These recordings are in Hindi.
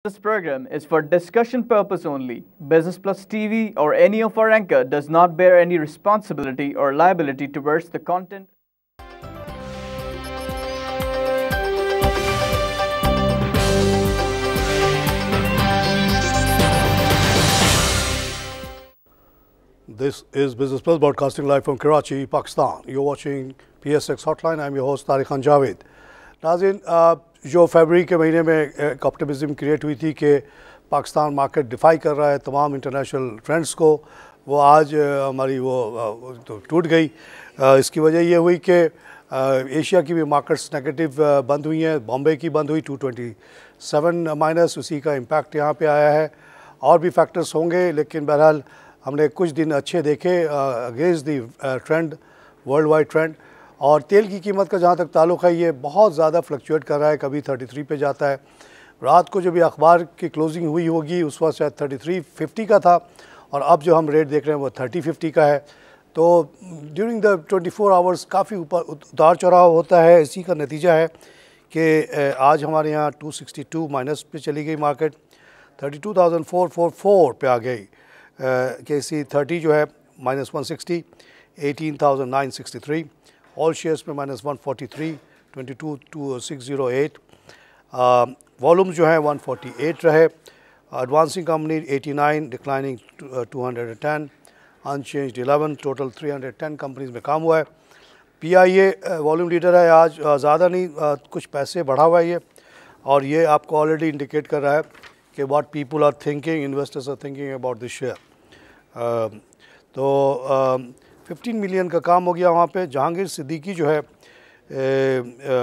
This program is for discussion purpose only. Business Plus TV or any of our anchor does not bear any responsibility or liability towards the content. This is Business Plus broadcasting live from Karachi, Pakistan. You're watching PSX Hotline. I'm your host Tariq Khan Javed. नाज़रीन, जो फरवरी के महीने में एक ऑप्टिमिज्म क्रिएट हुई थी कि पाकिस्तान मार्केट डिफाई कर रहा है तमाम इंटरनेशनल ट्रेंड्स को, वो आज हमारी वो तो टूट गई। इसकी वजह ये हुई कि एशिया की भी मार्केट्स नेगेटिव बंद हुई हैं। बॉम्बे की बंद हुई 227 माइनस, उसी का इम्पैक्ट यहाँ पे आया है। और भी फैक्टर्स होंगे, लेकिन बहरहाल हमने कुछ दिन अच्छे देखे against the trend, world wide trend. और तेल की कीमत का जहाँ तक ताल्लुक़ है, ये बहुत ज़्यादा फ्लक्चुएट कर रहा है, कभी 33 पे जाता है। रात को जब ये अखबार की क्लोजिंग हुई होगी उस वक्त शायद 33.50 का था, और अब जो हम रेट देख रहे हैं वो 30.50 का है। तो ड्यूरिंग द 24 आवर्स काफ़ी ऊपर उतार चढ़ाव होता है। इसी का नतीजा है कि आज हमारे यहाँ 262 माइनस पे चली गई मार्केट, 32,444 पे आ गई। KC 30 जो है -160, 18,963। ऑल शेयर्स में -143, 22,608। वॉल्यूम जो है 148 रहे। Advancing company 89, declining 210, unchanged 11। Total 310 companies में काम हुआ है। PIA वॉल्यूम लीडर है आज, ज़्यादा नहीं, कुछ पैसे बढ़ा हुआ है ये, और ये आपको ऑलरेडी इंडिकेट कर रहा है कि what people are thinking, investors are thinking about this share. तो 15 मिलियन का काम हो गया वहाँ पे। जहांगीर सिद्दीकी जो है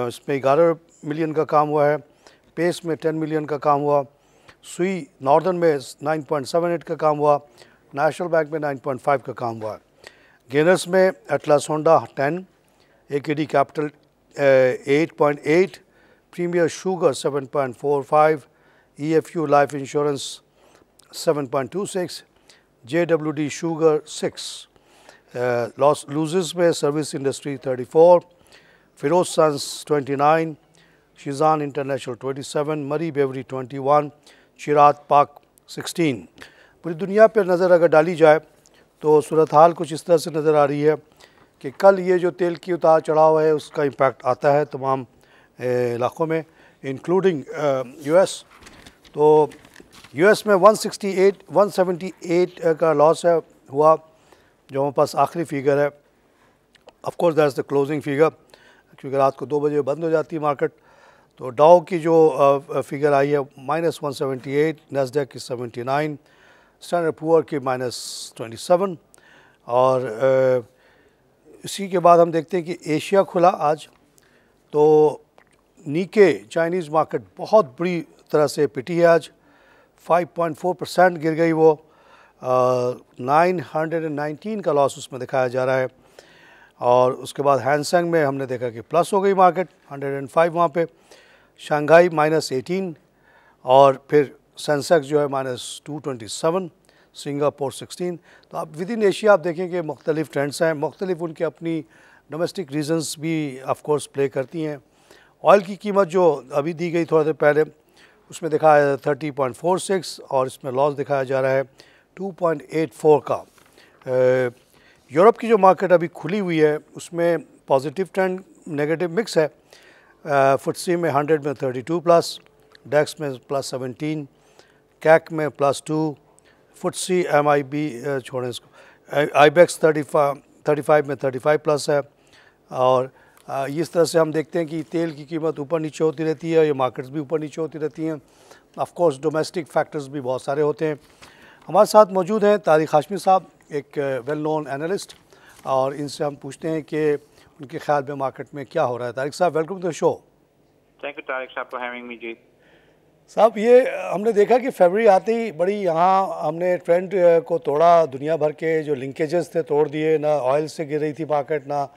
इसमें 11 मिलियन का काम हुआ है। पेस में 10 मिलियन का काम हुआ। सुई नॉर्दर्न में 9.78 का काम हुआ। नेशनल बैंक में 9.5 का काम हुआ। गेनर्स में Atlas Honda 10, AKD capital 8.8, premier sugar 7.45, EFU life insurance 7.26, JWD sugar 6। Loss losers में service industry 34, Feroz sons 29, Shezan international 27, Murree बेवरी 21, चिराग पाक 16। पूरी दुनिया पर नज़र अगर डाली जाए तो सूरत हाल कुछ इस तरह से नज़र आ रही है कि कल ये जो तेल की उतार चढ़ाव है उसका इम्पैक्ट आता है तमाम इलाक़ों में, इंक्लूडिंग US। तो US में 178 का लॉस है हुआ, जो हमारे पास आखिरी फिगर है। Of course that's the closing figure, क्योंकि रात को 2 बजे बंद हो जाती है मार्केट। तो डाउ की जो फिगर आई है -178, नैस्डैक की 79, स्टैंडर्ड पुअर की -27। और इसी के बाद हम देखते हैं कि एशिया खुला आज, तो नीके चाइनीज़ मार्केट बहुत बुरी तरह से पिटी है आज, 5.4% गिर गई वो। 919 का लॉस उसमें दिखाया जा रहा है। और उसके बाद हैंगसेंग में हमने देखा कि प्लस हो गई मार्केट, 105 वहाँ पे। शंघाई -18, और फिर सेंसेक्स जो है -227, सिंगापुर 16। तो आप विद इन एशिया आप देखें कि मुख्तलिफ ट्रेंड्स हैं, मुख्तलिफ उनके अपनी डोमेस्टिक रीजन्स भी ऑफ कोर्स प्ले करती हैं। ऑयल की कीमत जो अभी दी गई थोड़ा देर पहले, उसमें दिखाया है 30.46, और इसमें लॉस दिखाया जा रहा है 2.84 का। यूरोप की जो मार्केट अभी खुली हुई है उसमें पॉजिटिव ट्रेंड नेगेटिव मिक्स है। FTSE में 100 में 32 प्लस, डेक्स में +17, कैक में +2, FTSE MIB छोड़ें इसको, IBEX 35 में 35 प्लस है। और इस तरह से हम देखते हैं कि तेल की कीमत ऊपर नीचे होती रहती है, ये मार्केट्स भी ऊपर नीचे होती रहती हैं। ऑफ कोर्स डोमेस्टिक फैक्टर्स भी बहुत सारे होते हैं। हमारे साथ मौजूद हैं तारिक हाशमी साहब, एक वेल नोन एनालिस्ट, और इनसे हम पूछते हैं कि उनके ख्याल में मार्केट में क्या हो रहा है। Tariq sahab, welcome to the show. Thank you Tariq sahab for having me जी। साहब, ये हमने देखा कि फरवरी आते ही बड़ी यहाँ हमने ट्रेंड को तोड़ा, दुनिया भर के जो लिंकेजेस थे तोड़ दिए। ना ऑयल से गिर रही थी मार्केट, ना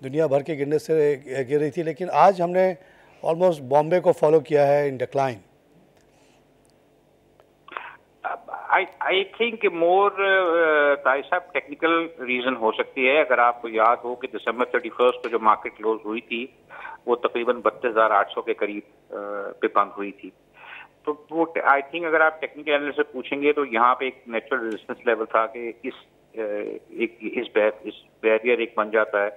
दुनिया भर के गिरने से गिर रही थी, लेकिन आज हमने ऑलमोस्ट बॉम्बे को फॉलो किया है इन decline. I think more Tariq साहब टेक्निकल रीजन हो सकती है। अगर आपको याद हो कि दिसंबर 31 को जो मार्केट क्लोज हुई थी वो तकरीबन 32,800 के करीब पे बंद हुई थी। तो वो आई थिंक अगर आप टेक्निकल एनालिस्ट से पूछेंगे तो यहाँ पे एक नेचुरल रेजिस्टेंस लेवल था कि इस बैरियर एक बन जाता है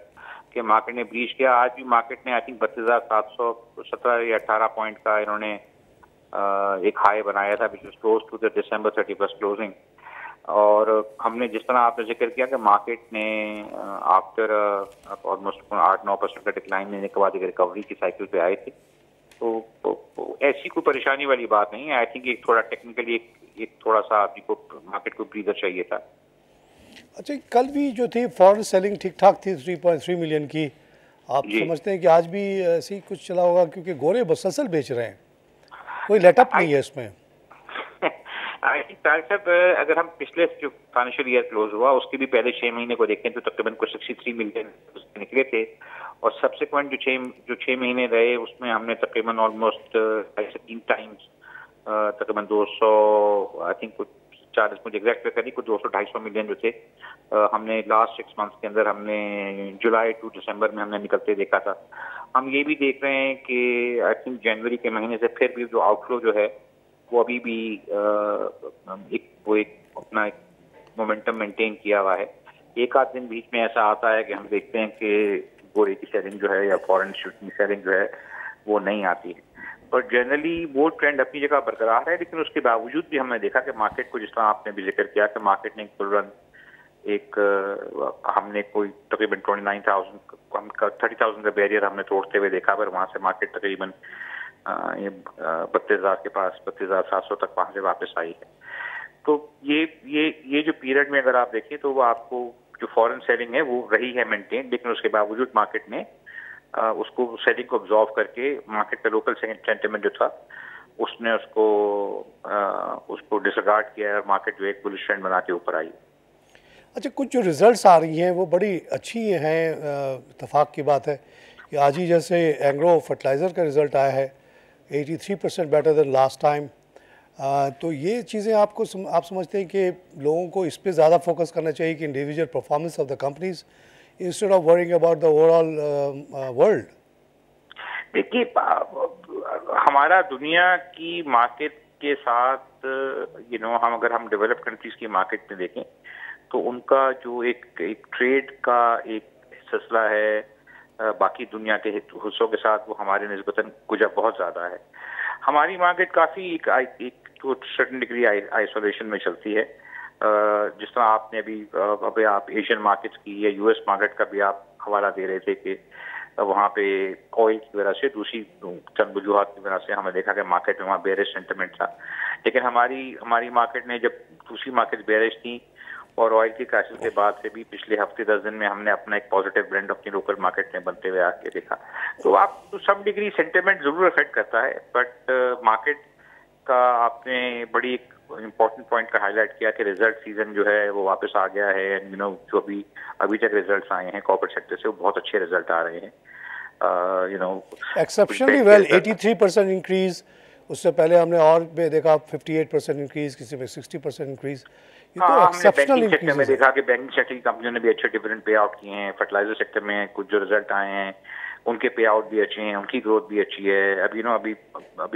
कि मार्केट ने ब्रीच किया। आज भी मार्केट ने आई थिंक 32,717 या 18 पॉइंट का इन्होंने एक हाई बनाया था which was close to the December 31st closing. और हमने जिस तरह आपने जिक्र किया कि मार्केट ने आफ्टर ऑलमोस्ट 8-9% का डिक्लाइन लेने के बाद एक रिकवरी की साइकिल पे आए थे, तो ऐसी कोई परेशानी वाली बात नहीं है। आई थिंक एक थोड़ा टेक्निकली एक थोड़ा सा आपको मार्केट को ब्रीदर चाहिए था। अच्छा, कल भी जो थी फॉरेन सेलिंग ठीक ठाक थी 3.3 मिलियन की, आप समझते हैं कि आज भी ऐसी कुछ चला होगा? क्योंकि गोरे मुसलसल बेच रहे हैं, कोई लेटअप नहीं है इसमें। आई थिंक साहब अगर हम पिछले जो फाइनेंशियल ईयर क्लोज हुआ उसके भी पहले 6 महीने को देखें तो तकरीबन कुछ 63 मिलियन निकले थे, और सब्सिक्वेंट जो 6 महीने रहे उसमें हमने तकरीबन ऑलमोस्ट 3 टाइम्स तकरीबन 200 आई थिंक कुछ 40 मुझे एग्जैक्ट करनी कुछ 200-250 मिलियन जो थे हमने लास्ट 6 मंथ्स के अंदर हमने जुलाई टू दिसंबर में हमने निकलते देखा था। हम ये भी देख रहे हैं कि आई थिंक जनवरी के महीने से फिर भी जो आउटफ्लो जो है वो अभी भी एक अपना एक मोमेंटम मेंटेन किया हुआ है। एक आध दिन बीच में ऐसा आता है कि हम देखते हैं कि गोरे की सेलिंग जो है या फॉरेन इंस्टीट्यूट की सेलिंग जो है वो नहीं आती है, पर जनरली वो ट्रेंड अपनी जगह बरकरार है। लेकिन उसके बावजूद भी हमने देखा कि मार्केट को, जिस तरह आपने भी जिक्र किया कि मार्केट ने हमने कोई तकरीबन 30,000 का बैरियर हमने तोड़ते हुए देखा, पर वहां से मार्केट तकरीबन 32,000 के पास 32,700 तक वहां से वापस आई है। तो ये जो पीरियड में अगर आप देखें तो वो आपको जो फॉरेन सेलिंग है वो रही है मेंटेन, लेकिन उसके बावजूद मार्केट ने उसको सेलिंग को ऑब्जॉर्व करके मार्केट का लोकल सेंटिमेंट जो था उसने उसको डिसगार्ड किया और मार्केट जो एक बुलिश ट्रेंड बना के ऊपर आई। अच्छा, कुछ जो रिजल्ट्स आ रही हैं वो बड़ी अच्छी हैं। इत्तेफाक की बात है कि आज ही जैसे एग्रो फर्टिलाइज़र का रिज़ल्ट आया है 83% बेटर देन लास्ट टाइम। तो ये चीज़ें आप समझते हैं कि लोगों को इस पे ज़्यादा फोकस करना चाहिए कि individual performance of the companies instead of worrying about the overall world? देखिए, हमारा दुनिया की मार्केट के साथ हम अगर हम डेवलप्ड कंट्रीज की मार्केट में देखें तो उनका जो एक ट्रेड का एक सिलसिला है बाकी दुनिया के हिस्सों के साथ वो हमारे निस्बतन कुछ बहुत ज़्यादा है। हमारी मार्केट काफ़ी एक तो सर्टेन डिग्री आइसोलेशन में चलती है। जिस तरह आपने अभी आप एशियन मार्केट्स की या यूएस मार्केट का भी आप हवाला दे रहे थे कि वहाँ पे ऑयल की वजह से दूसरी चंद वजूहात की वजह से हमें देखा कि मार्केट में वहाँ बेरिश सेंटिमेंट था। लेकिन हमारी मार्केट में जब दूसरी मार्केट बेरिश थी और ऑयल की क्राइसिस के बाद से भी पिछले हफ्ते 10 दिन में हमने अपना एक पॉजिटिव ब्रेंड अपनी लोकल मार्केट में बनते हुए आके देखा। तो आप तो सम डिग्री सेंटिमेंट जरूर अफेक्ट करता है, बट मार्केट का आपने बड़ी एक इम्पोर्टेंट पॉइंट का हाईलाइट किया कि रिजल्ट सीजन जो है वो वापस आ गया है। एंड जो अभी तक रिजल्ट्स आए हैं कॉर्पोरेट सेक्टर से वो बहुत अच्छे रिजल्ट आ रहे हैं। एक्सेप्शनली वेल 83% इंक्रीज, उससे पहले हमने और भी देखा 58% इंक्रीज, किसी में 60% इंक्रीज। हमने बैंकिंग सेक्टर में देखा कि बैंकिंग सेक्टर की कंपनियों ने भी अच्छे डिविडेंड पे आउट किए हैं। फर्टिलाइजर सेक्टर में कुछ जो रिजल्ट आए हैं उनके पे आउट भी अच्छे हैं, उनकी ग्रोथ भी अच्छी है। अभी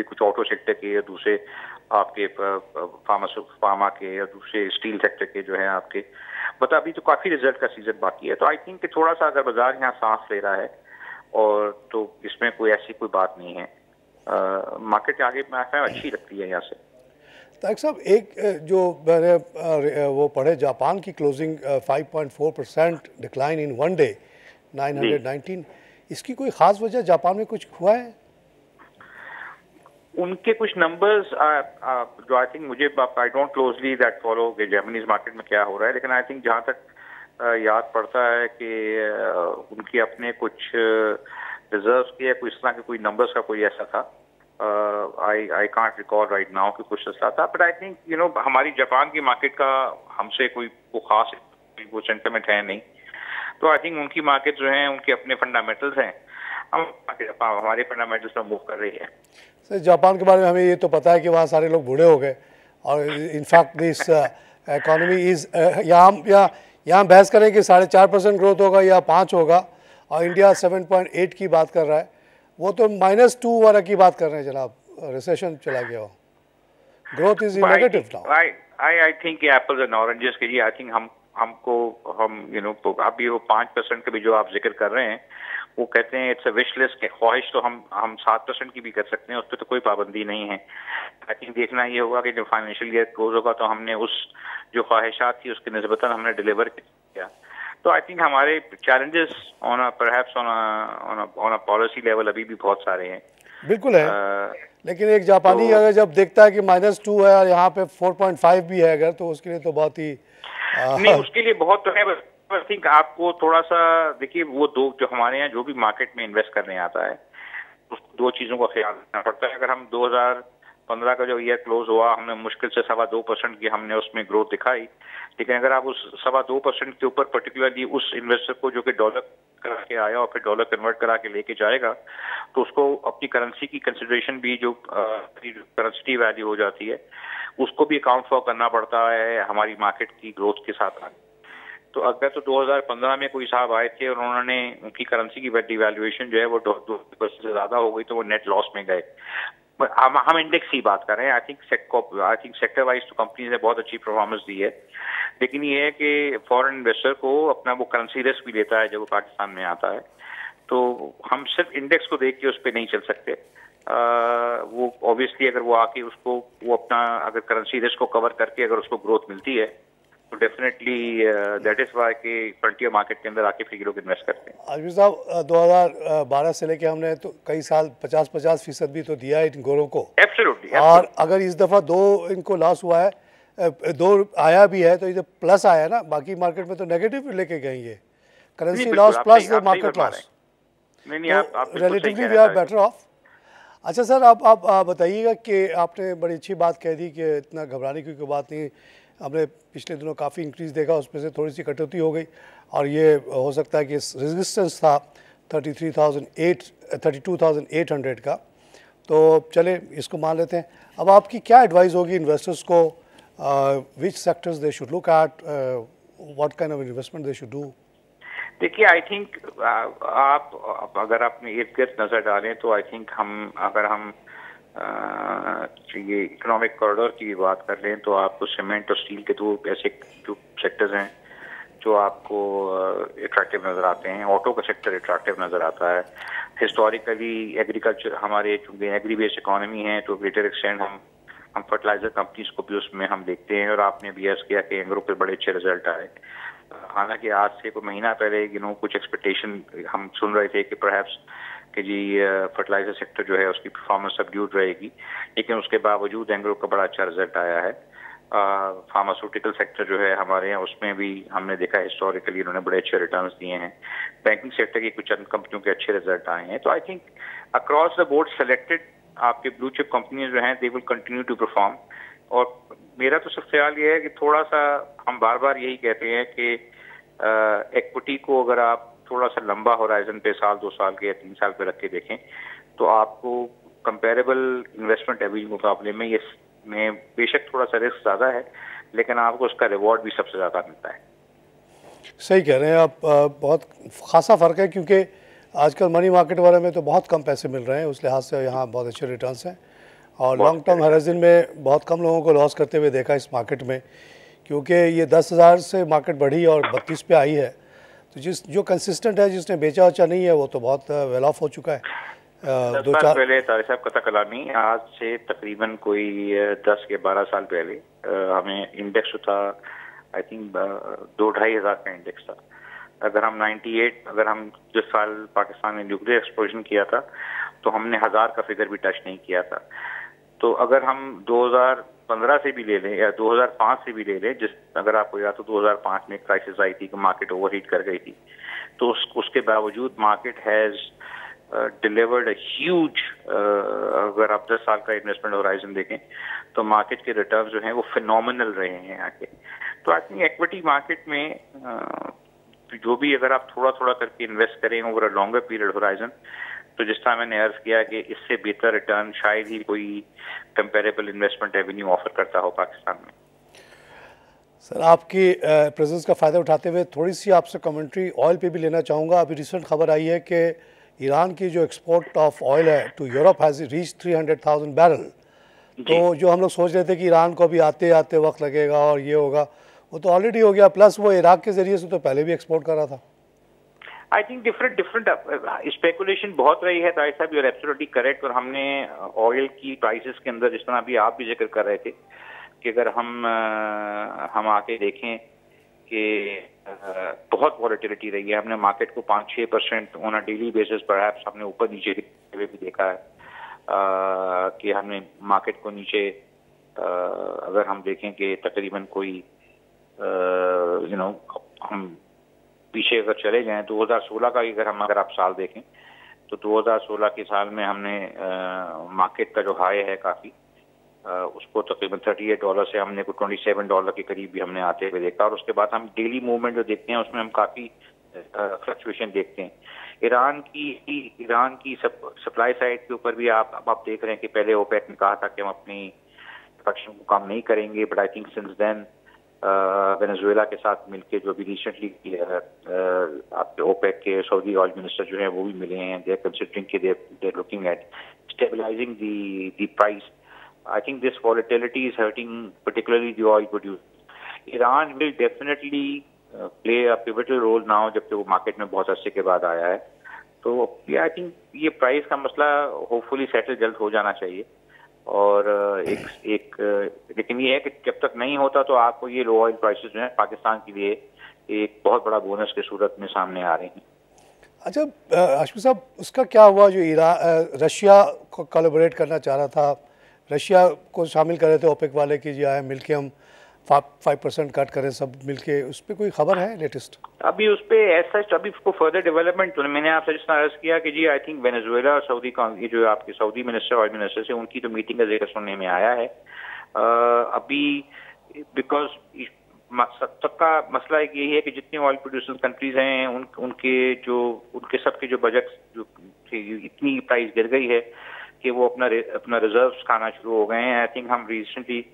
कुछ ऑटो सेक्टर के या दूसरे आपके फार्मा के या दूसरे स्टील सेक्टर के जो है आपके अभी तो काफी रिजल्ट का सीजन बाकी है। तो आई थिंक कि थोड़ा सा अगर बाजार यहाँ सांस ले रहा है और तो इसमें कोई ऐसी कोई बात नहीं है। मार्केट आगे अच्छी लगती है यहाँ से। तारिक साहब, एक जो मैंने वो पढ़े जापान की closing 5.4% decline in one day 919, इसकी कोई खास वजह जापान में कुछ हुआ है? उनके कुछ नंबर्स जो आई थिंक मुझे I don't closely that follow कि जापानीज मार्केट में क्या हो रहा है, लेकिन आई थिंक जहाँ तक याद पड़ता है कि उनके अपने कुछ रिजर्व्स के या कोई इस तरह के कोई नंबर्स का कोई ऐसा था। I can't recall right now कि कुछ ऐसा था, but I think हमारी जापान की मार्केट का हमसे कोई खास वो सेंटिमेंट है नहीं। तो आई थिंक उनकी मार्केट जो है उनके अपने फंडामेंटल्स हैं, हमारे फंडामेंटल्स में मूव कर रही है। सर, जापान के बारे में हमें ये तो पता है कि वहाँ सारे लोग बूढ़े हो गए और इनफैक्ट दिस इकोनॉमी इज यहाँ बहस करें कि 4.5% ग्रोथ होगा या 5 होगा और इंडिया 7.8 की बात कर रहा है, वो तो -2 वाला की बात कर रहे हैं जनाब, रिसेशन चला गया हो। growth is in negative now. I think apples and oranges के लिए I think हम अभी वो 5% के भी जो आप जिक्र कर रहे हैं, वो कहते हैं इट्स अ विश लिस्ट, ख्वाहिश तो हम 7% की भी कर सकते हैं, उस पर तो कोई पाबंदी नहीं है। आई थिंक देखना ये होगा कि जब फाइनेंशियल ईयर क्लोज होगा तो हमने उस जो ख्वाहिशात थी उसके निस्बतन हमने डिलीवर किया। तो आई थिंक हमारे challenges on a policy level अभी भी बहुत सारे हैं। बिल्कुल है, लेकिन एक जापानी अगर जब देखता है कि -2 है और यहाँ पे 4.5 भी है अगर, तो उसके लिए तो बहुत ही नहीं, उसके लिए बहुत तो है। आई थिंक आपको थोड़ा सा देखिए, वो दो जो हमारे यहाँ जो भी मार्केट में इन्वेस्ट करने आता है, उस दो चीजों का ख्याल रखना पड़ता है। अगर हम 2015 का जो ईयर क्लोज हुआ, हमने मुश्किल से 2.25% की हमने उसमें ग्रोथ दिखाई, लेकिन अगर आप उस 2.25% के ऊपर पर्टिकुलरली उस इन्वेस्टर को जो कि डॉलर करा के आया और फिर डॉलर कन्वर्ट करा के लेके जाएगा, तो उसको अपनी करेंसी की कंसिडरेशन भी जो करेंसी वैल्यू हो जाती है, उसको भी अकाउंट फॉर करना पड़ता है हमारी मार्केट की ग्रोथ के साथ। तो अगर तो 2015 में कोई साहब आए थे और उन्होंने उनकी करेंसी की डिवैल्यूएशन जो है वो 2% से ज्यादा हो गई, तो वो नेट लॉस में गए। हम इंडेक्स की बात कर रहे हैं। आई थिंक सेक्टर वाइज तो कंपनीज ने बहुत अच्छी परफॉर्मेंस दी है, लेकिन ये है कि फॉरेन इन्वेस्टर को अपना वो करेंसी रिस्क भी लेता है जब वो पाकिस्तान में आता है। तो हम सिर्फ इंडेक्स को देख के उस पर नहीं चल सकते। वो ऑब्वियसली अगर वो आके उसको वो अपना अगर करेंसी रिस्क को कवर करके अगर उसको ग्रोथ मिलती है, तो डेफिनेटली दैट इज व्हाई कि फ्रंटियर मार्केट के अंदर आके फिर लोग इन्वेस्ट करते हैं। आजमी साहब, 2012 से लेके हमने तो कई साल 50% भी तो दिया है इन गोरों को। एब्सोल्युटली। और अगर इस दफा 2 इनको लॉस हुआ है, 2 आया भी है, तो ये प्लस आया ना, बाकी मार्केट में तो नेगेटिव लेके गए ये, currency loss plus market loss. नहीं, आप relatively we are better off. अच्छा सर, आप बताइएगा कि आपने बड़ी अच्छी बात कह दी कि इतना घबराने की कोई बात नहीं। हमने पिछले दिनों काफ़ी इंक्रीज़ देखा, उसमें से थोड़ी सी कटौती हो गई, और ये हो सकता है कि रेजिस्टेंस था 32,800 का, तो चले इसको मान लेते हैं। अब आपकी क्या एडवाइस होगी इन्वेस्टर्स को, which sectors they should look at, what kind of investment they should do? देखिए, आई थिंक आप अगर अपने इर्द गिर्द नजर डालें तो आई थिंक अगर हम ये इकोनॉमिक कॉरिडोर की बात कर लें, तो आपको सीमेंट और स्टील के दो ऐसे जो सेक्टर्स हैं जो आपको अट्रैक्टिव नज़र आते हैं। ऑटो का सेक्टर अट्रैक्टिव नज़र आता है। हिस्टोरिकली एग्रीकल्चर, हमारे चूँकि एग्री बेस्ड इकोनॉमी है, तो ग्रेटर एक्सटेंट हम फर्टिलाइजर कंपनीज को भी उसमें हम देखते हैं, और आपने भी अर्ज किया कि एंग्रो पे बड़े अच्छे रिजल्ट आए। हालांकि आज से कोई महीना पहले कुछ एक्सपेक्टेशन हम सुन रहे थे कि परहैप्स कि जी फर्टिलाइजर सेक्टर जो है उसकी परफॉर्मेंस सबड्यूड रहेगी, लेकिन उसके बावजूद एंग्रो का बड़ा अच्छा रिजल्ट आया है। फार्मास्यूटिकल सेक्टर जो है हमारे यहाँ, उसमें भी हमने देखा हिस्टोरिकली उन्होंने बड़े अच्छे रिटर्न्स दिए हैं। बैंकिंग सेक्टर की कुछ चंद कंपनियों के अच्छे रिजल्ट आए हैं। तो I think across the board selected आपके ब्लू चिप कंपनीज जो हैं, they will continue to perform. और मेरा तो सिर्फ ख्याल ये है कि थोड़ा सा हम बार बार यही कहते हैं कि इक्विटी को अगर आप थोड़ा सा लंबा होराइजन पे 1 साल 2 साल के या 3 साल पे रख के देखें, तो आपको कंपेरेबल इन्वेस्टमेंट एवरेज मुकाबले में ये में बेशक थोड़ा सा रिस्क ज़्यादा है, लेकिन आपको उसका रिवॉर्ड भी सबसे ज़्यादा मिलता है। सही कह रहे हैं आप, बहुत खासा फ़र्क है, क्योंकि आजकल मनी मार्केट वाले में तो बहुत कम पैसे मिल रहे हैं, उस लिहाज से यहाँ बहुत अच्छे रिटर्न्स हैं। और लॉन्ग टर्म होराइजन में बहुत कम लोगों को लॉस करते हुए देखा इस मार्केट में, क्योंकि ये 10,000 से मार्केट बढ़ी और 32 पे आई है। तो जो कंसिस्टेंट है, जिसने बेचा उचा नहीं है, वो तो बहुत वेल ऑफ हो चुका है। 2 साल पहले तारिक साहब कथा कलामी, आज से तकरीबन कोई 10 या 12 साल पहले हमें इंडेक्स था, आई थिंक 2-2.5 हज़ार का इंडेक्स था। अगर हम जिस साल पाकिस्तान ने न्यूक्लियर एक्सप्लोजन किया था, तो हमने 1000 का फिगर भी टच नहीं किया था। तो अगर हम 2015 से भी ले लें या 2005 से भी ले लें, अगर आपको याद तो 2005 में क्राइसिस आई थी कि मार्केट ओवरहीट कर गई थी, तो उसके बावजूद market has delivered a huge, अगर आप 10 साल का इन्वेस्टमेंट होराइजन देखें तो मार्केट के रिटर्न जो हैं वो फिनोमिनल रहे हैं आके। तो आई थिंक इक्विटी मार्केट में जो भी अगर आप थोड़ा थोड़ा करके इन्वेस्ट करें over a longer period horizon, तो जिस तरह मैंने अर्ज किया कि इससे बेहतर रिटर्न शायद ही कोई कंपेरेबल इन्वेस्टमेंट रेवेन्यू ऑफर करता हो पाकिस्तान में। सर, आपकी प्रेजेंस का फ़ायदा उठाते हुए थोड़ी सी आपसे कमेंट्री ऑयल पे भी लेना चाहूँगा। अभी रिसेंट खबर आई है कि ईरान की जो एक्सपोर्ट ऑफ ऑयल है to Europe has reach 300,000 barrel. तो जो हम लोग सोच रहे थे कि ईरान को अभी आते आते वक्त लगेगा और ये होगा, वो तो ऑलरेडी हो गया, प्लस वो इराक के ज़रिए से तो पहले भी एक्सपोर्ट कर रहा था। आई थिंक डिफरेंट स्पेकुलेशन बहुत रही है ताहिर साहब, यू आर एब्सोल्युटली करेक्ट। और हमने ऑयल की प्राइसेस के अंदर, जिस तरह अभी आप भी जिक्र कर रहे थे कि अगर हम आके देखें कि बहुत वॉलेटिलिटी रही है, हमने मार्केट को 5-6% ऑन अ डेली बेसिस पर हमने ऊपर नीचे भी देखा है कि हमने मार्केट को नीचे अगर हम देखें कि तकरीबन कोई हम पीछे अगर चले जाएं 2016 का अगर आप साल देखें तो 2016 के साल में हमने मार्केट का जो हाई है काफ़ी उसको तकरीबन $38 से हमने को $27 के करीब भी हमने आते हुए देखा। और उसके बाद हम डेली मूवमेंट जो देखते हैं उसमें हम काफ़ी फ्लक्चुएशन देखते हैं। ईरान की सप्लाई साइड के ऊपर भी आप देख रहे हैं कि पहले ओपेक ने कहा था कि हम अपनी प्रोडक्शन को कम नहीं करेंगे, but I think since then Venezuela के साथ मिलके जो अभी रिसेंटली आपके ओपेक के सऊदी ऑयल मिनिस्टर जो हैं वो भी मिले हैं, दे आर कंसिडरिंग कि they are looking at stabilising the price. I think this volatility is hurting particularly the oil producers. Iran will definitely play a pivotal role now जब वो मार्केट में बहुत अरसे के बाद आया है। तो आई थिंक ये प्राइस का मसला होपफुली सेटल जल्द हो जाना चाहिए। और लेकिन ये है कि जब तक नहीं होता तो आपको ये लो ऑयल प्राइसेस जो है पाकिस्तान के लिए एक बहुत बड़ा बोनस के सूरत में सामने आ रहे हैं। अच्छा हाशमी साहब, उसका क्या हुआ जो रशिया को कोलैबोरेट करना चाह रहा था, रशिया को शामिल कर रहे थे ओपेक वाले कि जो है मिलके हम 5% कट करें सब मिलके, उस पर कोई खबर है लेटेस्ट? अभी उस पर ऐसा अभी उसको फर्दर डेवलपमेंट तो मैंने आपसे जिस तरह अर्ज किया कि जी आई थिंक वेनेजुएला और सऊदी का ये जो आपके सऊदी मिनिस्टर ऑयल मिनिस्टर से उनकी तो मीटिंग का जिक्र सुनने में आया है। अभी बिकॉज सबका मसला एक यही है कि जितनी ऑयल प्रोड्यूसिंग कंट्रीज हैं उनके सबके जो बजट जो इतनी प्राइस गिर गई है कि वो अपना रिजर्व्स खाना शुरू हो गए हैं। आई थिंक हम रिसेंटली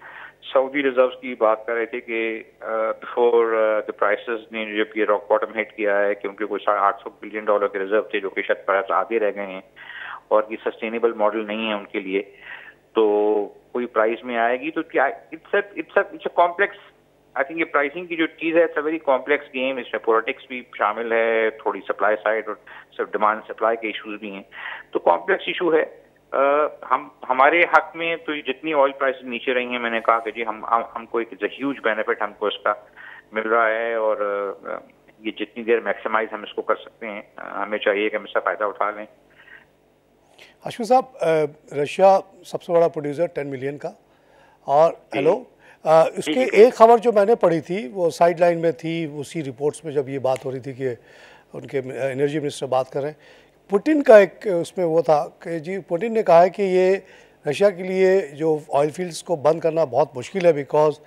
सऊदी रिजर्व्स की बात कर रहे थे कि बिफोर द प्राइसेस ने जब ये रॉक बॉटम हिट किया है कि उनके कोई $800 बिलियन के रिजर्व थे जो कि शायद परहैप्स आधे रह गए हैं और ये सस्टेनेबल मॉडल नहीं है उनके लिए। तो कोई प्राइस में आएगी तो क्या it's a complex, I think ये प्राइसिंग की जो चीज़ है it's a very complex game. इसमें पॉलिटिक्स भी शामिल है, थोड़ी सप्लाई साइड और सब डिमांड सप्लाई के इश्यूज भी हैं, तो कॉम्प्लेक्स इशू है। हमारे हक में तो जितनी ऑयल प्राइसेस नीचे रही हैं, मैंने कहा कि जी हमको एक ह्यूज बेनिफिट हमको इसका मिल रहा है और ये जितनी देर मैक्सिमाइज हम इसको कर सकते हैं हमें चाहिए कि हम इसका फ़ायदा उठा लें। हाशमी साहब, रशिया सबसे बड़ा प्रोड्यूसर 10 मिलियन का, और उसके एक खबर जो मैंने पढ़ी थी वो साइड लाइन में थी उसी रिपोर्ट्स में जब ये बात हो रही थी कि उनके एनर्जी मिनिस्टर बात कर रहे हैं, पुतिन का एक उसमें वो था कि जी पुतिन ने कहा है कि ये रशिया के लिए जो ऑयल फील्ड्स को बंद करना बहुत मुश्किल है बिकॉज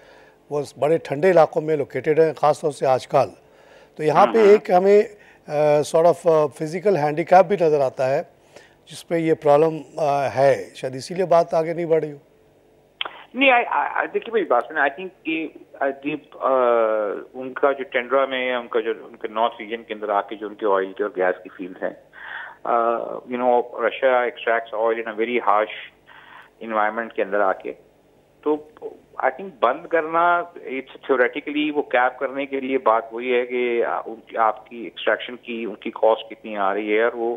वो बड़े ठंडे इलाकों में लोकेटेड हैं, ख़ासतौर से आजकल। तो यहाँ पे एक हमें सॉर्ट ऑफ फिज़िकल हैंडीकैप भी नज़र आता है जिस पे ये प्रॉब्लम है, शायद इसीलिए बात आगे नहीं बढ़ रही हो। नहीं, देखिए मेरी बात सुनिए, आई थिंक कि उनका जो टेंड्रा में उनके नॉर्थ रीजन के अंदर आके जो उनके ऑयल के और गैस की फील्ड है, Russia extracts oil in a very harsh environment के अंदर आके, तो आई थिंक बंद करना इट्स थ्योरेटिकली वो कैप करने के लिए बात वही है कि आपकी एक्सट्रैक्शन की उनकी कॉस्ट कितनी आ रही है। और वो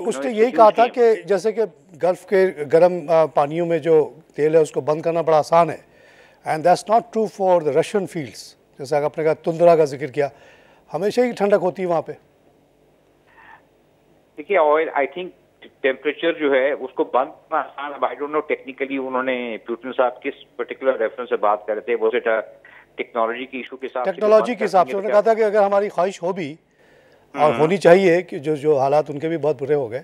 उसने यही कहा था कि जैसे कि गल्फ के गर्म पानियों में जो तेल है उसको बंद करना बड़ा आसान है, and that's not true for the Russian fields. जैसे अगर आपने कहा तुंद्रा का जिक्र किया, हमेशा ही ठंडक होती है वहाँ पे। देखिए ऑयल आई थिंक टेम्परेचर जो है उसको बंद करना आसान है। आई डोंट नो टेक्निकली उन्होंने पुतिन साहब किस पर्टिकुलर रेफरेंस से बात कर रहे थे, वो टेक्नोलॉजी के इशू के साथ टेक्नोलॉजी के हिसाब से उन्होंने कहा था कि अगर हमारी ख्वाहिश हो भी और होनी चाहिए कि जो हालात उनके भी बहुत बुरे हो गए,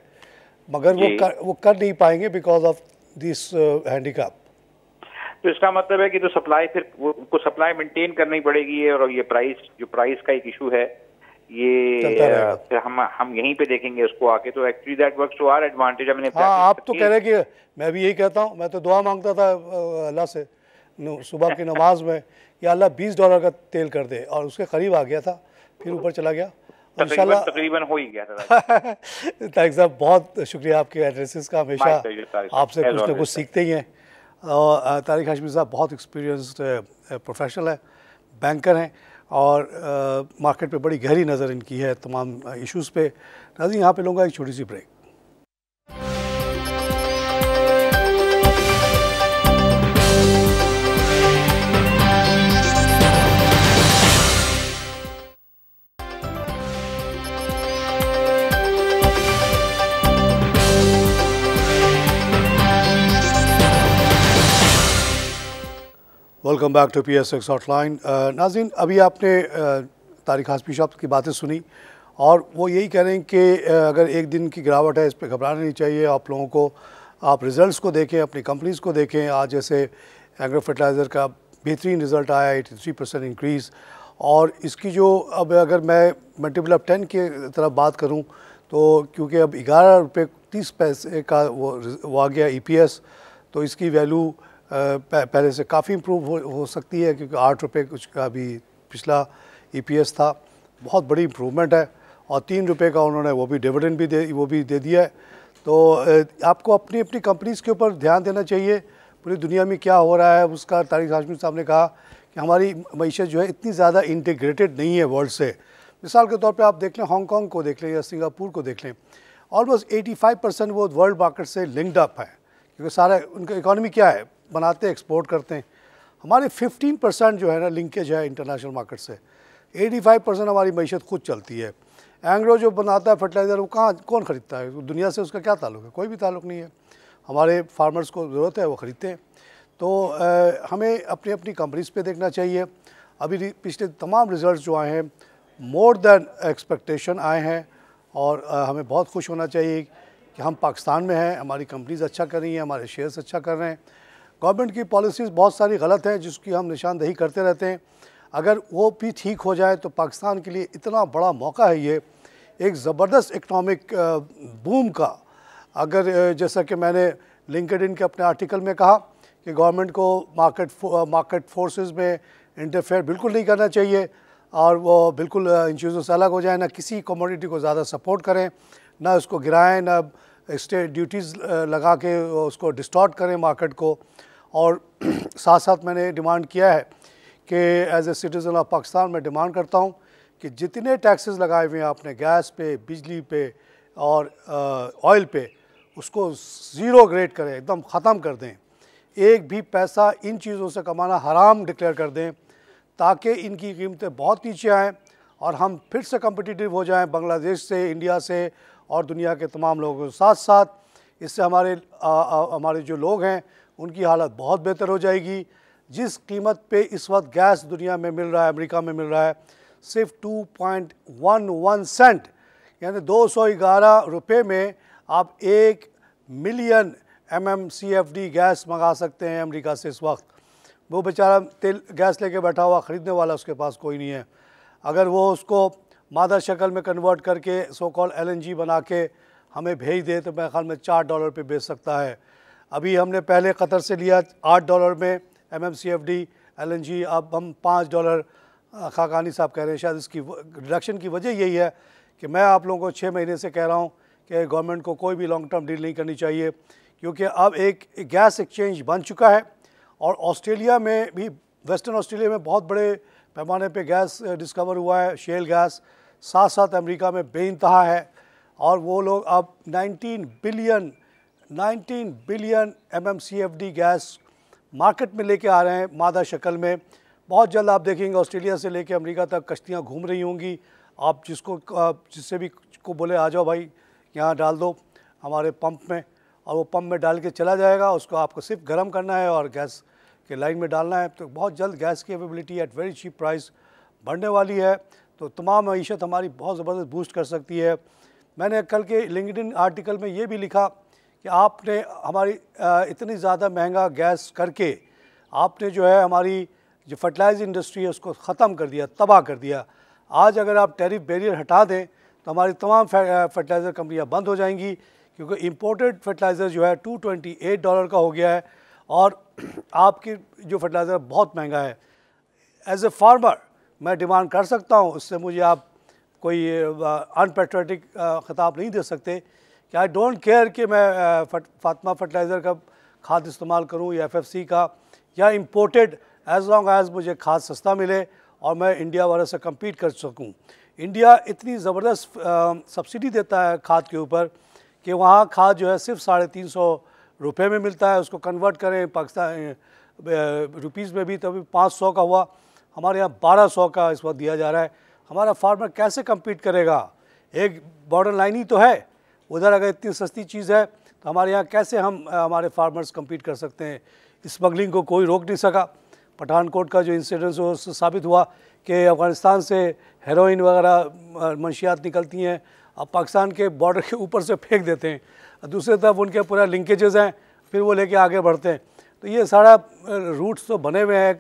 मगर वो कर नहीं पाएंगे बिकॉज ऑफ दिस हैंडीकैप। तो इसका मतलब है कि तो सप्लाई फिर उनको सप्लाई मेंटेन करनी पड़ेगी और ये प्राइस का एक इशू है ये फिर हम यहीं पे देखेंगे उसको आके। तो actually that works to our advantage. मैंने आप तो कह रहे कि मैं भी यही कहता हूँ, मैं तो दुआ मांगता था अल्लाह से सुबह की नमाज में, या अल्लाह $20 का तेल कर दे, और उसके करीब आ गया था, फिर ऊपर चला गया। इंशाल्लाह तकरीबन हो ही गया था। तारिक साहब बहुत शुक्रिया आपके एड्रेसेस का, हमेशा आपसे कुछ ना कुछ सीखते ही हैं। और तारिक हाशमी साहब बहुत एक्सपीरियंस्ड प्रोफेशनल है, बैंकर हैं और मार्केट पे बड़ी गहरी नज़र इनकी है तमाम इश्यूज़ पे। नाज़रीन यहाँ पे लूँगा एक छोटी सी break. Welcome back to PSX hotline. नाज़रीन अभी आपने तारिक हाशमी साहब की बातें सुनी और वो यही कह रहे हैं कि अगर एक दिन की गिरावट है इस पर घबराना नहीं चाहिए आप लोगों को। आप रिज़ल्ट्स को देखें, अपनी कंपनीज़ को देखें। आज जैसे एग्रो फर्टिलाइज़र का बेहतरीन रिज़ल्ट आया, 83% इंक्रीज़। और इसकी जो अब अगर मैं मल्टीपल ऑफ 10 की तरफ बात करूँ तो क्योंकि अब 11 रुपये 30 पैसे का वो आ गया EPS, तो इसकी वैल्यू पहले से काफ़ी इम्प्रूव हो सकती है क्योंकि 8 रुपये कुछ का भी पिछला EPS था। बहुत बड़ी इम्प्रूवमेंट है और 3 रुपये का उन्होंने वो भी डिविडेंड भी दे दिया है। तो आपको अपनी अपनी कंपनीज़ के ऊपर ध्यान देना चाहिए। पूरी दुनिया में क्या हो रहा है उसका तारिक हाशमी साहब ने कहा कि हमारी मईशत जो है इतनी ज़्यादा इंटीग्रेटेड नहीं है वर्ल्ड से। मिसाल के तौर पे आप देख लें हांगकॉन्ग को देख लें या सिंगापुर को देख लें, ऑलमोस्ट 85% वो वर्ल्ड मार्केट से लिंक्ड अप है क्योंकि सारा उनका इकॉनमी क्या है, बनाते हैं एक्सपोर्ट करते हैं। हमारे 15% जो है ना लिंकेज है इंटरनेशनल मार्केट से। 85% हमारी मईशत खुद चलती है। एंग्रो जो बनाता है फर्टिलाइज़र वो कौन ख़रीदता है? दुनिया से उसका क्या ताल्लुक़ है? कोई भी ताल्लुक़ नहीं है। हमारे फार्मर्स को ज़रूरत है वो ख़रीदते हैं। तो हमें अपनी अपनी कंपनीज़ पे देखना चाहिए। अभी पिछले तमाम रिज़ल्ट जो आए हैं मोर दैन एक्सपेक्टेशन आए हैं और हमें बहुत खुश होना चाहिए कि हम पाकिस्तान में हैं, हमारी कंपनीज़ अच्छा कर रही हैं, हमारे शेयर्स अच्छा कर रहे हैं। गवर्नमेंट की पॉलिसीज़ बहुत सारी गलत हैं जिसकी हम निशानदेही करते रहते हैं। अगर वो भी ठीक हो जाए तो पाकिस्तान के लिए इतना बड़ा मौका है ये एक ज़बरदस्त इकनॉमिक बूम का। अगर जैसा कि मैंने लिंक्डइन के अपने आर्टिकल में कहा कि गवर्नमेंट को मार्केट फोर्सेस में इंटरफेयर बिल्कुल नहीं करना चाहिए और वो बिल्कुल इन चीज़ों से अलग हो जाए, ना किसी कमोडिटी को ज़्यादा सपोर्ट करें, ना उसको गिराएं, ना स्टेट ड्यूटीज़ लगा के उसको डिस्टॉर्ट करें मार्केट को। और साथ साथ मैंने डिमांड किया है कि as a citizen of Pakistan मैं डिमांड करता हूँ कि जितने टैक्सेस लगाए हुए हैं आपने गैस पे, बिजली पे और ऑयल पे, उसको ज़ीरो ग्रेड करें, एकदम ख़त्म कर दें। एक भी पैसा इन चीज़ों से कमाना हराम डिक्लेयर कर दें ताकि इनकी कीमतें बहुत नीचे आएँ और हम फिर से कम्पिटिटिव हो जाएँ बांग्लादेश से, इंडिया से और दुनिया के तमाम लोगों के साथ साथ। इससे हमारे जो लोग हैं उनकी हालत बहुत बेहतर हो जाएगी। जिस कीमत पे इस वक्त गैस दुनिया में मिल रहा है, अमेरिका में मिल रहा है सिर्फ 2.11 सेंट, यानी 211 रुपये में आप 1 मिलियन MMCFD गैस मंगा सकते हैं अमेरिका से। इस वक्त वो बेचारा तेल गैस लेके बैठा हुआ, ख़रीदने वाला उसके पास कोई नहीं है। अगर वो उसको मादा शक्ल में कन्वर्ट करके सो कॉल LNG बना के हमें भेज दे तो मेरे ख्याल में $4 पे बेच सकता है। अभी हमने पहले कतर से लिया $8 में MMCFD LNG, अब हम $5 खाकानी साहब कह रहे हैं। शायद इसकी रिडक्शन की वजह यही है कि मैं आप लोगों को 6 महीने से कह रहा हूँ कि गवर्नमेंट को कोई भी लॉन्ग टर्म डील नहीं करनी चाहिए क्योंकि अब एक गैस एक्सचेंज बन चुका है और ऑस्ट्रेलिया में भी, वेस्टर्न ऑस्ट्रेलिया में बहुत बड़े पैमाने पे गैस डिस्कवर हुआ है, शेल गैस। साथ साथ अमेरिका में बेइंतहा है और वो लोग अब 19 बिलियन MMCFD गैस मार्केट में लेके आ रहे हैं मादा शक्ल में। बहुत जल्द आप देखेंगे ऑस्ट्रेलिया से लेके अमेरिका तक कश्तियाँ घूम रही होंगी। आप जिससे भी को बोले आ जाओ भाई यहाँ डाल दो हमारे पंप में, और वो पंप में डाल के चला जाएगा। उसको आपको सिर्फ गर्म करना है और गैस के लाइन में डालना है। तो बहुत जल्द गैस की availability at very cheap price बढ़ने वाली है, तो तमाम मईशत हमारी बहुत ज़बरदस्त बूस्ट कर सकती है। मैंने कल के लिंक्डइन आर्टिकल में ये भी लिखा कि आपने हमारी इतनी ज़्यादा महंगा गैस करके आपने जो है हमारी जो फर्टिलाइज़र इंडस्ट्री है उसको ख़त्म कर दिया, तबाह कर दिया। आज अगर आप टैरिफ बैरियर हटा दें तो हमारी तमाम फर्टिलाइज़र कंपनियाँ बंद हो जाएंगी क्योंकि इम्पोर्टेड फर्टिलाइज़र जो है $228 का हो गया है और आपकी जो फर्टिलाइज़र बहुत महंगा है। एज ए फार्मर मैं डिमांड कर सकता हूँ, उससे मुझे आप कोई अनपेट्रियोटिक खिताब नहीं दे सकते कि आई डोंट केयर कि मैं फातिमा फर्टिलाइज़र का खाद इस्तेमाल करूं या एफएफसी का या इंपोर्टेड, एज लॉन्ग एज मुझे खाद सस्ता मिले और मैं इंडिया वाले से कम्पीट कर सकूं। इंडिया इतनी ज़बरदस्त सब्सिडी देता है खाद के ऊपर कि वहाँ खाद जो है सिर्फ 350 रुपये में मिलता है। उसको कन्वर्ट करें पाकिस्तान रुपीज़ में भी तभी 500 का हुआ, हमारे यहाँ 1200 का इस वक्त दिया जा रहा है। हमारा फार्मर कैसे कम्पीट करेगा? एक बॉर्डर लाइन ही तो है, उधर अगर इतनी सस्ती चीज़ है तो हमारे यहाँ कैसे हम हमारे फार्मर्स कम्पीट कर सकते हैं? स्मगलिंग को कोई रोक नहीं सका। पठानकोट का जो इंसिडेंस हो उससे साबित हुआ कि अफ़गानिस्तान से हेरोइन वगैरह मंशियात निकलती हैं, अब पाकिस्तान के बॉर्डर के ऊपर से फेंक देते हैं, दूसरी तरफ उनके पूरा लिंकेजेस हैं, फिर वो लेके आगे बढ़ते हैं। तो ये सारा रूट्स तो बने हुए हैं,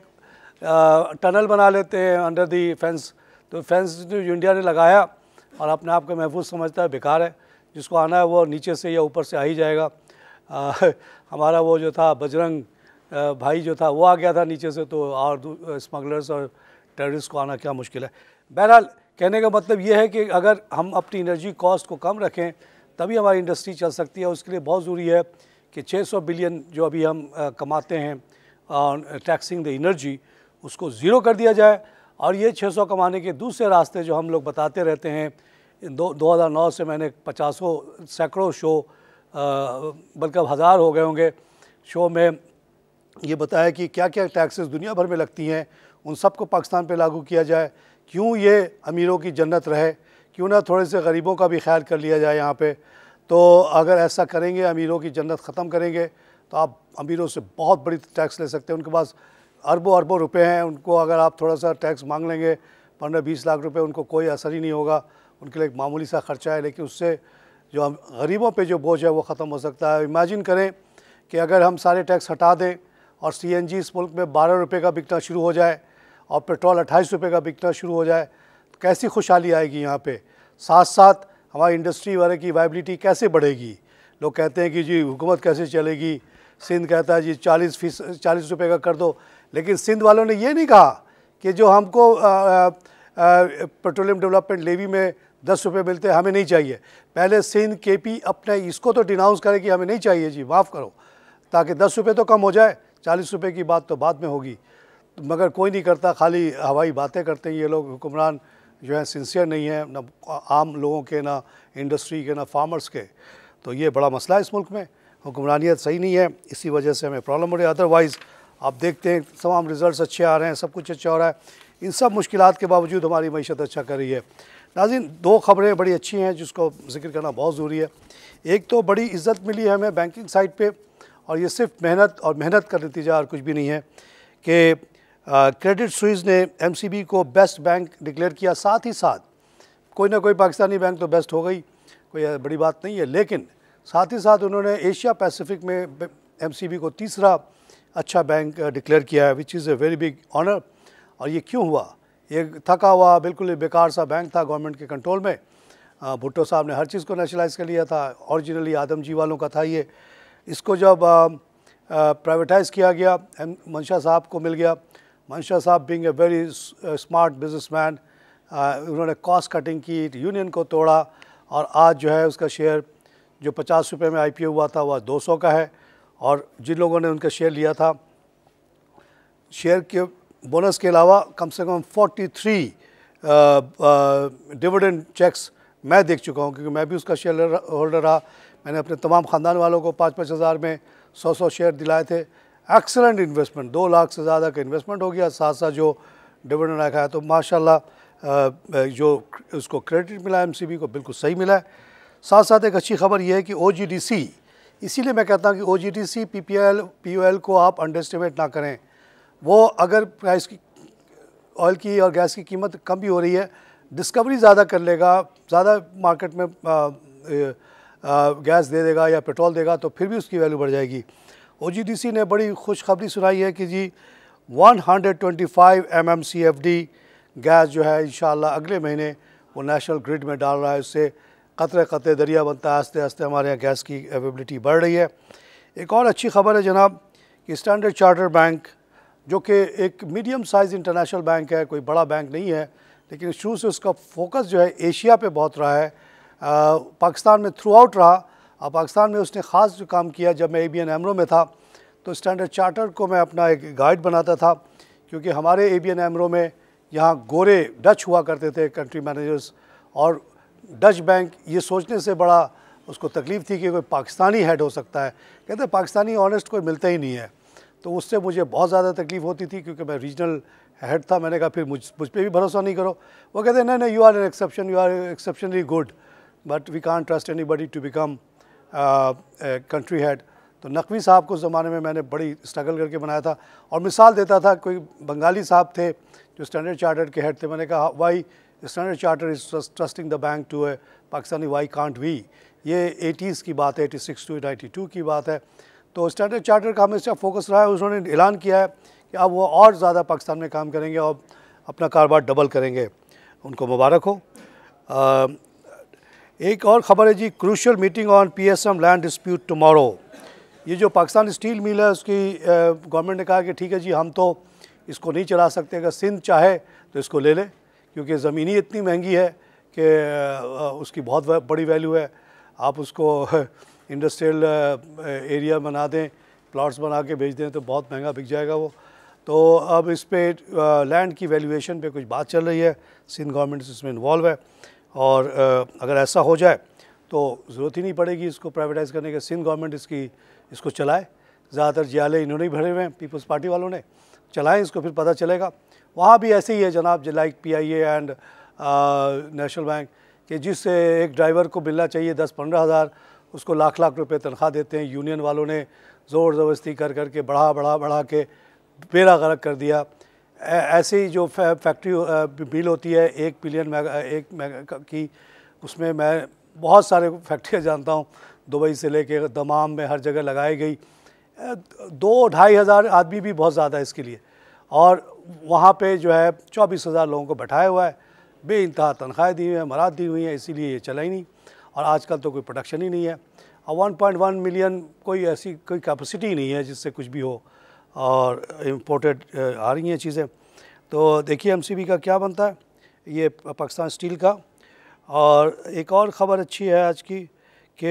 टनल बना लेते हैं अंडर दी फेंस। तो फेंस जो इंडिया ने लगाया और अपने आप को महफूज समझता है, बेकार है। जिसको आना है वो नीचे से या ऊपर से आ ही जाएगा। हमारा वो जो था बजरंग भाई जो था वो आ गया था नीचे से, तो और स्मगलर्स और टेररिस्ट को आना क्या मुश्किल है। बहरहाल कहने का मतलब ये है कि अगर हम अपनी एनर्जी कॉस्ट को कम रखें तभी हमारी इंडस्ट्री चल सकती है। उसके लिए बहुत ज़रूरी है कि 600 बिलियन जो अभी हम कमाते हैं टैक्सिंग द एनर्जी, उसको ज़ीरो कर दिया जाए। और ये 600 कमाने के दूसरे रास्ते जो हम लोग बताते रहते हैं, 2009 से मैंने 50 सैकड़ों शो बल्कि हज़ार हो गए होंगे शो में ये बताया कि क्या क्या टैक्सेस दुनिया भर में लगती हैं, उन सब को पाकिस्तान पे लागू किया जाए। क्यों ये अमीरों की जन्नत रहे, क्यों ना थोड़े से गरीबों का भी ख्याल कर लिया जाए यहाँ पे। तो अगर ऐसा करेंगे, अमीरों की जन्नत ख़त्म करेंगे, तो आप अमीरों से बहुत बड़ी टैक्स ले सकते हैं। उनके पास अरबों अरबों रुपए हैं, उनको अगर आप थोड़ा सा टैक्स मांग लेंगे 15-20 लाख रुपए, उनको कोई असर ही नहीं होगा। उनके लिए एक मामूली सा ख़र्चा है, लेकिन उससे जो हम गरीबों पे जो बोझ है वो ख़त्म हो सकता है। इमेजिन करें कि अगर हम सारे टैक्स हटा दें और CNG इस मुल्क में 12 रुपये का बिकना शुरू हो जाए और पेट्रोल 28 रुपये का बिकना शुरू हो जाए, तो कैसी खुशहाली आएगी यहाँ पे। साथ साथ हमारी इंडस्ट्री वाले की वाइबिलिटी कैसे बढ़ेगी। लोग कहते हैं कि जी हुकूमत कैसे चलेगी, सिंध कहता है जी 40 रुपये का कर दो, लेकिन सिंध वालों ने ये नहीं कहा कि जो हमको पेट्रोलियम डेवलपमेंट लेवी में 10 रुपये मिलते हैं हमें नहीं चाहिए। पहले सिंध KP अपने इसको तो डिनाउंस करे कि हमें नहीं चाहिए जी, माफ़ करो, ताकि 10 रुपये तो कम हो जाए, 40 रुपये की बात तो बाद में होगी। मगर कोई नहीं करता, खाली हवाई बातें करते हैं ये लोग। हुक्मरान जो है सिंसियर नहीं है, ना आम लोगों के, ना इंडस्ट्री के, ना फार्मर्स के। तो ये बड़ा मसला है इस मुल्क में, हुक्मरानियत सही नहीं है, इसी वजह से हमें प्रॉब्लम हो रही है। अदरवाइज़ आप देखते हैं तमाम रिज़ल्ट अच्छे आ रहे हैं, सब कुछ अच्छा हो रहा है। इन सब मुश्किलात के बावजूद हमारी मईशत अच्छा कर रही है। नाज़रीन, 2 खबरें बड़ी अच्छी हैं जिसको जिक्र करना बहुत ज़रूरी है। एक तो बड़ी इज़्ज़त मिली है हमें बैंकिंग साइड पे, और ये सिर्फ मेहनत का नतीजा और कुछ भी नहीं है कि क्रेडिट स्विस ने MCB को बेस्ट बैंक डिक्लेयर किया। साथ ही साथ कोई ना कोई पाकिस्तानी बैंक तो बेस्ट हो गई, कोई बड़ी बात नहीं है, लेकिन साथ ही साथ उन्होंने एशिया पैसिफिक में MCB को तीसरा अच्छा बैंक डिक्लेयर किया है, which is a very big honour. और ये क्यों हुआ? ये थका हुआ बिल्कुल बेकार सा बैंक था गवर्नमेंट के कंट्रोल में। भुट्टो साहब ने हर चीज़ को नेशनलाइज कर लिया था, ओरिजिनली आदमजी वालों का था ये। इसको जब प्राइवेटाइज़ किया गया, मंशा साहब को मिल गया। मंशा साहब being a very smart businessman, उन्होंने कॉस्ट कटिंग की, यूनियन को तोड़ा, और आज जो है उसका शेयर जो 50 रुपये में IPO हुआ था वह 200 का है। और जिन लोगों ने उनका शेयर लिया था, शेयर के बोनस के अलावा कम से कम 43 डिविडेंड चेक्स मैं देख चुका हूँ, क्योंकि मैं भी उसका शेयर होल्डर रहा। मैंने अपने तमाम ख़ानदान वालों को 5-5 हज़ार में 100 शेयर दिलाए थे। एक्सीलेंट इन्वेस्टमेंट, 2 लाख से ज़्यादा का इन्वेस्टमेंट हो गया, साथ साथ जो डिविडेंड रखा है। तो माशाल्लाह जो उसको क्रेडिट मिला MCB को बिल्कुल सही मिला है। साथ साथ एक अच्छी खबर यह है कि OGDC, इसीलिए मैं कहता हूँ कि OGDC PPL POL को आप अंडर एस्टिमेट ना करें। वो अगर प्राइस की ऑयल की और गैस की कीमत कम भी हो रही है, डिस्कवरी ज़्यादा कर लेगा, ज़्यादा मार्केट में गैस दे देगा या पेट्रोल देगा, तो फिर भी उसकी वैल्यू बढ़ जाएगी। OGDC ने बड़ी खुशखबरी सुनाई है कि जी 125 MMCFD गैस जो है इंशाअल्लाह अगले महीने वो नेशनल ग्रिड में डाल रहा है। उससे कतरे कतरे दरिया बनता है, आस्ते आस्ते हमारे यहाँ गैस की अवेलेबिलिटी बढ़ रही है। एक और अच्छी खबर है जनाब कि स्टैंडर्ड चार्टर्ड बैंक, जो कि एक मीडियम साइज़ इंटरनेशनल बैंक है, कोई बड़ा बैंक नहीं है, लेकिन शुरू से उसका फोकस जो है एशिया पे बहुत रहा है, पाकिस्तान में थ्रू आउट रहा। और पाकिस्तान में उसने ख़ास जो काम किया, जब मैं ABN AMRO में था तो स्टैंडर्ड चार्टर को मैं अपना एक गाइड बनाता था, क्योंकि हमारे ABN AMRO में यहाँ गोरे डच हुआ करते थे कंट्री मैनेजर्स, और डच बैंक ये सोचने से बड़ा उसको तकलीफ़ थी कि कोई पाकिस्तानी हेड हो सकता है। कहते पाकिस्तानी ऑनेस्ट कोई मिलता ही नहीं है। तो उससे मुझे बहुत ज़्यादा तकलीफ़ होती थी, क्योंकि मैं रीजनल हेड था। मैंने कहा फिर मुझ पे भी भरोसा नहीं करो। वो कहते नहीं नहीं, you are an exception, you are exceptionally good, but we can't trust anybody to become country head. तो नकवी साहब को उस ज़माने में मैंने बड़ी स्ट्रगल करके बनाया था, और मिसाल देता था। कोई बंगाली साहब थे जो स्टैंडर्ड चार्टर्ड के हेड थे, मैंने कहा why Standard Charter is trusting the bank to a Pakistani, why can't we. ये 80s की बात है, 86 to 92 की बात है। तो स्टैंडर्ड चार्टर का हमेशा फोकस रहा है। उन्होंने ऐलान किया है कि अब वो और ज़्यादा पाकिस्तान में काम करेंगे और अपना कारोबार डबल करेंगे। उनको मुबारक हो। एक और ख़बर है जी, crucial meeting on PSM land dispute tomorrow. ये जो पाकिस्तान स्टील मिल है, उसकी गवर्नमेंट ने कहा कि ठीक है जी, हम तो इसको नहीं चला सकते, अगर सिंध चाहे तो इसको ले ले, क्योंकि ज़मीनी इतनी महंगी है कि उसकी बहुत बड़ी वैल्यू है। आप उसको इंडस्ट्रियल एरिया बना दें, प्लॉट्स बना के बेच दें तो बहुत महंगा बिक जाएगा वो। तो अब इस पे लैंड की वैल्यूएशन पे कुछ बात चल रही है, सिंध गवर्नमेंट इसमें इन्वॉल्व है, और अगर ऐसा हो जाए तो ज़रूरत ही नहीं पड़ेगी इसको प्राइवेटाइज़ करने के। सिंध गवर्नमेंट इसको चलाए। ज़्यादातर जियाले इन्होंने ही भरे हुए हैं, पीपल्स पार्टी वालों ने। चलाएं इसको, फिर पता चलेगा। वहाँ भी ऐसे ही है जनाब, like PIA and national bank, कि जिससे एक ड्राइवर को मिलना चाहिए 10-15 हज़ार, उसको लाख लाख रुपए तनख्वाह देते हैं। यूनियन वालों ने ज़ोर ज़बरदस्ती कर के बढ़ा के बेड़ा गर्क कर दिया। ऐसे ही जो फैक्ट्री बिल होती है 1 बिलियन की, उसमें मैं बहुत सारे फैक्ट्रियाँ जानता हूँ, दुबई से लेके दमाम में हर जगह लगाई गई। 2-2.5 हज़ार आदमी भी बहुत ज़्यादा है इसके लिए, और वहाँ पे जो है 24,000 लोगों को बैठाया हुआ है, बेइंतहा तनख्वाहें दी हुई हैं, मराद दी हुई हैं, इसीलिए ये चला ही नहीं। और आजकल तो कोई प्रोडक्शन ही नहीं है, और 1.1 मिलियन कोई ऐसी कोई कैपेसिटी नहीं है जिससे कुछ भी हो, और इम्पोर्टेड आ रही हैं चीज़ें। तो देखिए MCB का क्या बनता है, ये पाकिस्तान स्टील का। और एक और ख़बर अच्छी है आज की कि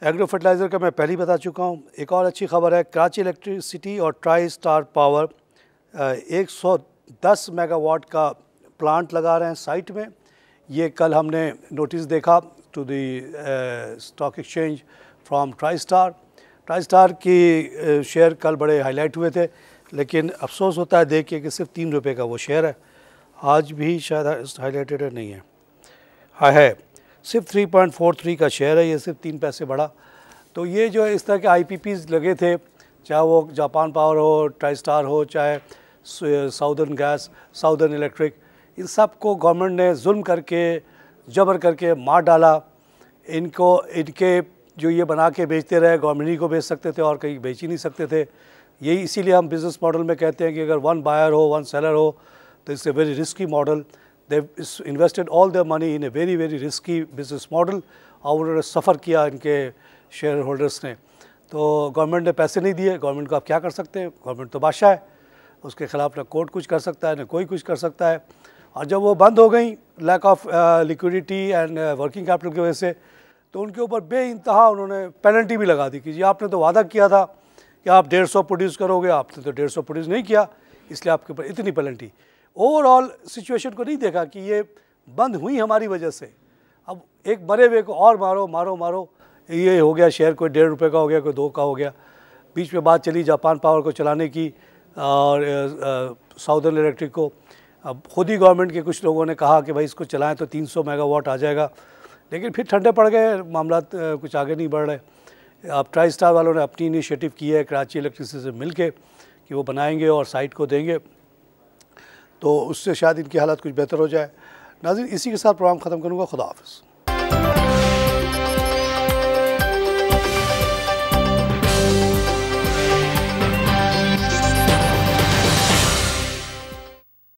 एग्रो फर्टिलाइज़र का मैं पहले ही बता चुका हूँ। एक और अच्छी खबर है, कराची इलेक्ट्रिसिटी और ट्राई स्टार पावर 110 मेगावाट का प्लांट लगा रहे हैं साइट में। ये कल हमने नोटिस देखा to the stock exchange from Tri Star की शेयर कल बड़े हाईलाइट हुए थे, लेकिन अफसोस होता है देख के कि सिर्फ 3 रुपये का वो शेयर है। आज भी शायद हाईलाइटेड नहीं है, हाँ है, सिर्फ 3.43 का शेयर है, ये सिर्फ 3 पैसे बढ़ा। तो ये जो इस तरह के IPPs लगे थे, चाहे वो जापान पावर हो, ट्राई स्टार हो, चाहे साउदर्न गैस, साउदर्न इलेक्ट्रिक, इन सब को गवर्नमेंट ने जुल्म करके जबर करके मार डाला। इनके जो ये बना के बेचते रहे, गवर्नमेंट ही को बेच सकते थे और कहीं बेच ही नहीं सकते थे। यही इसीलिए हम बिज़नेस मॉडल में कहते हैं कि अगर 1 बायर हो 1 सेलर हो तो it's a very risky model. They invested all their money in a very very risky business model, और उन्होंने सफ़र किया इनके शेयर होल्डर्स ने। तो गवर्नमेंट ने पैसे नहीं दिए, गवर्नमेंट को आप क्या कर सकते हैं, गवर्नमेंट तो बादशाह है, उसके ख़िलाफ़ ना कोर्ट कुछ कर सकता है ना कोई कुछ कर सकता है। और जब वो बंद हो गई lack of liquidity and working capital की वजह से, तो उनके ऊपर बेइंतहा उन्होंने पेनल्टी भी लगा दी कि जी आपने तो वादा किया था कि आप 150 प्रोड्यूस करोगे, आपने तो 150 प्रोड्यूस नहीं किया, इसलिए आपके ऊपर इतनी पेनल्टी। ओवरऑल सिचुएशन को नहीं देखा कि ये बंद हुई हमारी वजह से। अब एक मरे हुए को और मारो मारो मारो, ये हो गया शेयर कोई 1.5 रुपये का हो गया, कोई 2 का हो गया। बीच में बात चली जापान पावर को चलाने की और साउदर्न इलेक्ट्रिक को। अब खुद ही गवर्नमेंट के कुछ लोगों ने कहा कि भाई इसको चलाएं तो 300 मेगावाट आ जाएगा, लेकिन फिर ठंडे पड़ गए, मामला कुछ आगे नहीं बढ़ रहे। अब ट्राई स्टार वालों ने अपनी इनिशिएटिव की है कराची इलेक्ट्रिसिटी से मिल के कि वो बनाएंगे और साइट को देंगे, तो उससे शायद इनकी हालत कुछ बेहतर हो जाए। नाज़रीन, इसी के साथ प्रोग्राम ख़त्म करूँगा। खुदा हाफ़िज़।